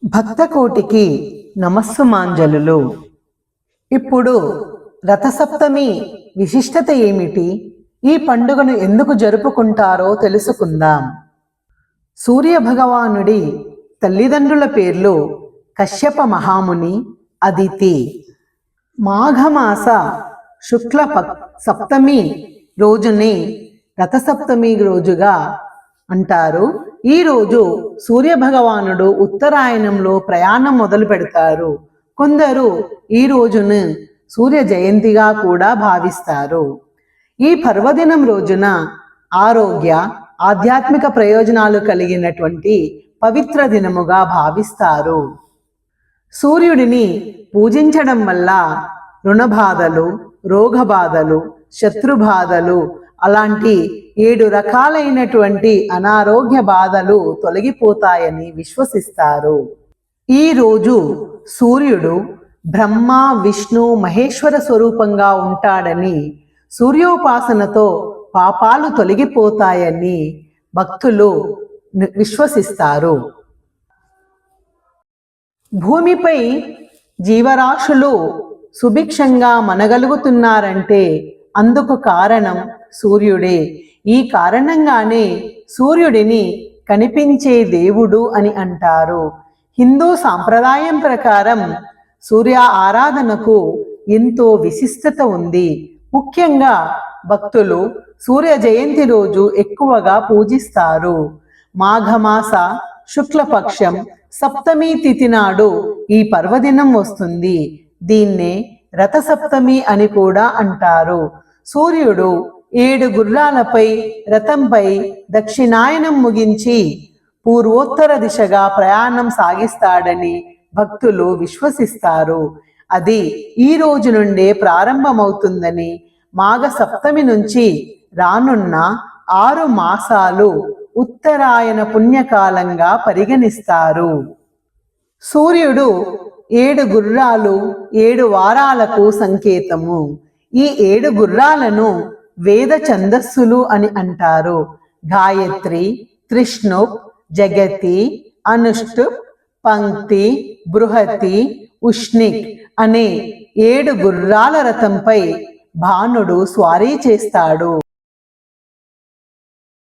భక్తకోటికి నమస్సుమాంజలులు. ఇప్పుడు రథసప్తమి విశిష్టత ఏమిటి, ఈ పండుగను ఎందుకు జరుపుకుంటారో తెలుసుకుందాం. సూర్య భగవానుడి తల్లిదండ్రుల పేర్లు కశ్యప మహాముని, అదితి. మాఘమాస శుక్ల సప్తమి రోజుని రథసప్తమి రోజుగా అంటారు. ఈ రోజు సూర్య భగవానుడు ఉత్తరాయణంలో ప్రయాణం మొదలు పెడతారు. కొందరు ఈ రోజును సూర్య జయంతిగా కూడా భావిస్తారు. ఈ పర్వదినం రోజున ఆరోగ్య ఆధ్యాత్మిక ప్రయోజనాలు కలిగినటువంటి పవిత్ర దినముగా భావిస్తారు. సూర్యుడిని పూజించడం వల్ల రుణబాధలు, రోగబాధలు, శత్రుబాధలు అలాంటి 7 రకాలైనటువంటి అనారోగ్య బాధలు తొలగిపోతాయని విశ్వసిస్తారు. ఈరోజు సూర్యుడు బ్రహ్మ, విష్ణు, మహేశ్వర స్వరూపంగా ఉంటాడని, సూర్యోపాసనతో పాపాలు తొలగిపోతాయని భక్తులు విశ్వసిస్తారు. భూమిపై జీవరాశులు సుభిక్షంగా మనగలుగుతున్నారంటే అందుకు కారణం సూర్యుడే. ఈ కారణంగానే సూర్యుడిని కనిపించే దేవుడు అని అంటారు. హిందూ సాంప్రదాయం ప్రకారం సూర్య ఆరాధనకు ఎంతో విశిష్టత ఉంది. ముఖ్యంగా భక్తులు సూర్య జయంతి రోజు ఎక్కువగా పూజిస్తారు. మాఘమాస శుక్లపక్షం సప్తమి తిథి నాడు ఈ పర్వదినం వస్తుంది. దీన్నే రథసప్తమి అని కూడా అంటారు. సూర్యుడు 7 గుర్రాలపై రథంపై దక్షిణాయనం ముగించి పూర్వోత్తర దిశగా ప్రయాణం సాగిస్తాడని భక్తులు విశ్వసిస్తారు. అది ఈ రోజు నుండే ప్రారంభమవుతుందని, మాఘ సప్తమి నుంచి రానున్న 6 మాసాలు ఉత్తరాయణ పుణ్యకాలంగా పరిగణిస్తారు. సూర్యుడు 7 గుర్రాలు 7 వారాలకు సంకేతము. ఈ 7 గుర్రాలను వేద ఛందస్సులు అని అంటారు. గాయత్రి, త్రిష్ణుప్, జగతి, అనుష్టుప్, పంక్తి, బృహతి, ఉష్ణిక్ అనే 7 గుర్రాల రథంపై భానుడు స్వారీ చేస్తాడు.